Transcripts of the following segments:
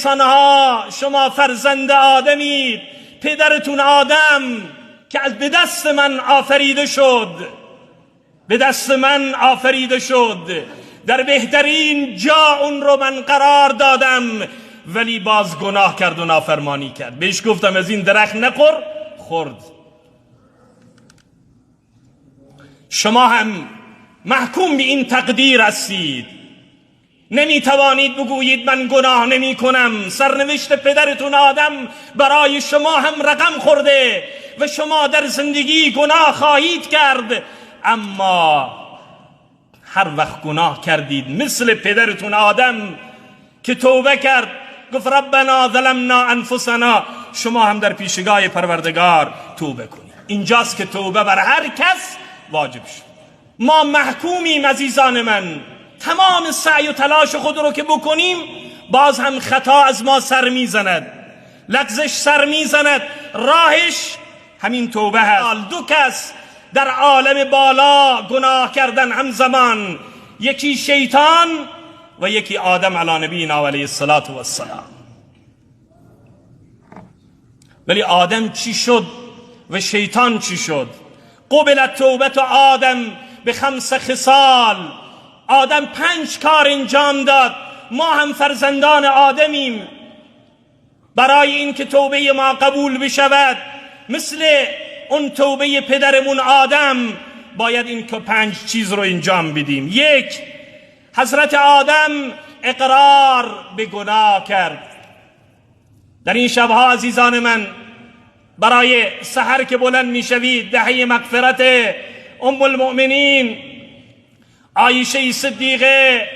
انسانها شما فرزند آدمید، پدرتون آدم که به دست من آفریده شد، به دست من آفریده شد، در بهترین جا اون رو من قرار دادم، ولی باز گناه کرد و نافرمانی کرد. بهش گفتم از این درخت نخور، خورد. شما هم محکوم به این تقدیر هستید. نمی توانید بگویید من گناه نمی کنم. سرنوشت پدرتون آدم برای شما هم رقم خورده و شما در زندگی گناه خواهید کرد، اما هر وقت گناه کردید مثل پدرتون آدم که توبه کرد، گفت ربنا ظلمنا انفسنا، شما هم در پیشگاه پروردگار توبه کنید. اینجاست که توبه بر هر کس واجب شد. ما محکومیم عزیزان من. تمام سعی و تلاش خود رو که بکنیم باز هم خطا از ما سر میزند، لغزش سر میزند. راهش همین توبه هست. دو کس در عالم بالا گناه کردن همزمان، یکی شیطان و یکی آدم علی نبینا علیه السلام. ولی آدم چی شد و شیطان چی شد؟ قبلت توبت آدم به 5 خصال. آدم 5 کار انجام داد. ما هم فرزندان آدمیم. برای این که توبه ما قبول بشود مثل اون توبه پدرمون آدم، باید این که 5 چیز رو انجام بدیم. 1، حضرت آدم اقرار به گناه کرد. در این شبها عزیزان من، برای سحر که بلند میشوید، دهه مغفرت ام المؤمنین عایشه صدیقه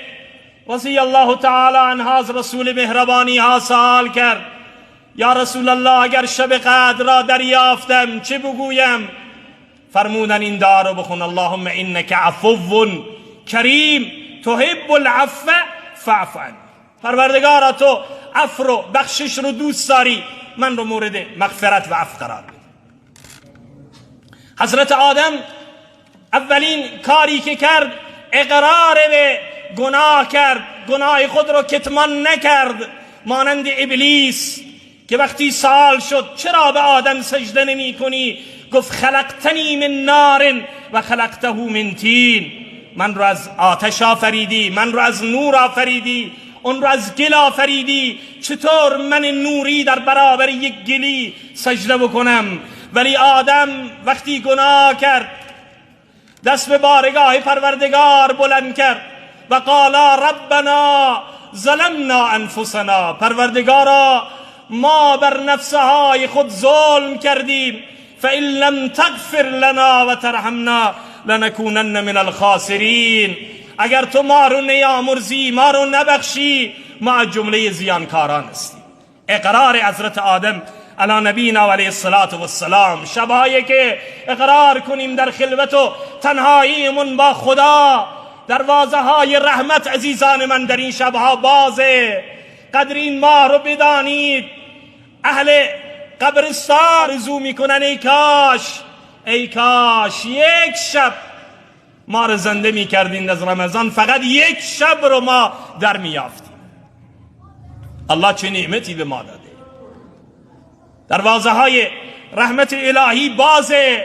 رضی الله تعالی عنها از رسول مهربانی ها سوال کرد: یا رسول الله، اگر شب قدر را دریافتم چه بگویم؟ فرمودن این دعا رو بخون: اللهم انک عفو کریم تحب العفو فاعف عنی. پروردگارا تو عفو رو، بخشش رو دوست داری، من رو مورد مغفرت و عفو قرار بده. حضرت آدم اولین کاری که کرد اقرار به گناه کرد، گناه خود رو کتمان نکرد. مانند ابلیس که وقتی سوال شد چرا به آدم سجده نمی کنی، گفت خلقتنی من نار و خلقته من طین. من رو از آتش آفریدی، من رو از نور آفریدی، اون رو از گل آفریدی، چطور من نوری در برابر یک گلی سجده بکنم؟ ولی آدم وقتی گناه کرد دست به بارگاه پروردگار بلند کرد و قالا ربنا ظلمنا انفسنا. پروردگارا ما بر نفسهای خود ظلم کردیم، فإن لم تغفر لنا و ترحمنا لنکونن من الخاسرین. اگر تو ما رو نیامرزی، ما رو نبخشی، ما جمله زیانکاران هستیم. اقرار حضرت آدم علی نبینا علیه السلام. شبایی که اقرار کنیم در خلوت و تنهاییمون با خدا، دروازه های رحمت عزیزان من در این شبها بازه. قدر این ماه رو بدانید. اهل قبرستان آرزو میکنن ای کاش یک شب ما رو زنده میکردین از رمضان، فقط یک شب رو ما در میافتیم. الله چه نعمتی به ما داده. دروازه های رحمت الهی بازه.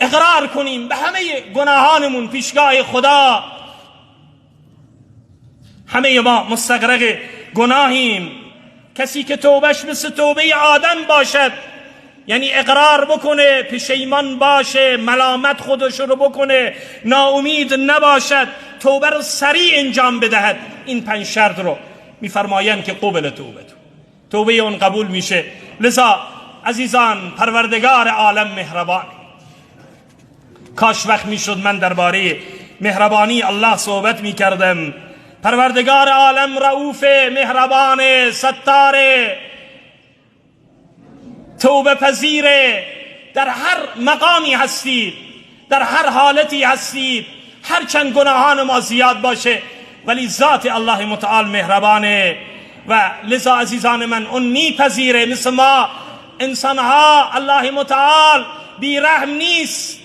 اقرار کنیم به همه گناهانمون پیشگاه خدا. همه ما مستغرق گناهیم. کسی که توبهش مثل توبه آدم باشد، یعنی اقرار بکنه، پشیمان باشه، ملامت خودش رو بکنه، ناامید نباشد، توبه رو سریع انجام بدهد، این 5 شرط رو میفرمایند که قبل توبه اون قبول میشه. لذا عزیزان، پروردگار عالم مهربان. کاش وقت میشد من درباره مهربانی الله صحبت میکردم. پروردگار عالم رؤوف، مهربان، ستار، توبه پذیر. در هر مقامی هستید، در هر حالتی هستید، هرچند گناهان ما زیاد باشه، ولی ذات الله متعال مهربانه و لذا عزیزان من اون میپذیره. مثل ما انسانها الله متعال بیرحم نیست.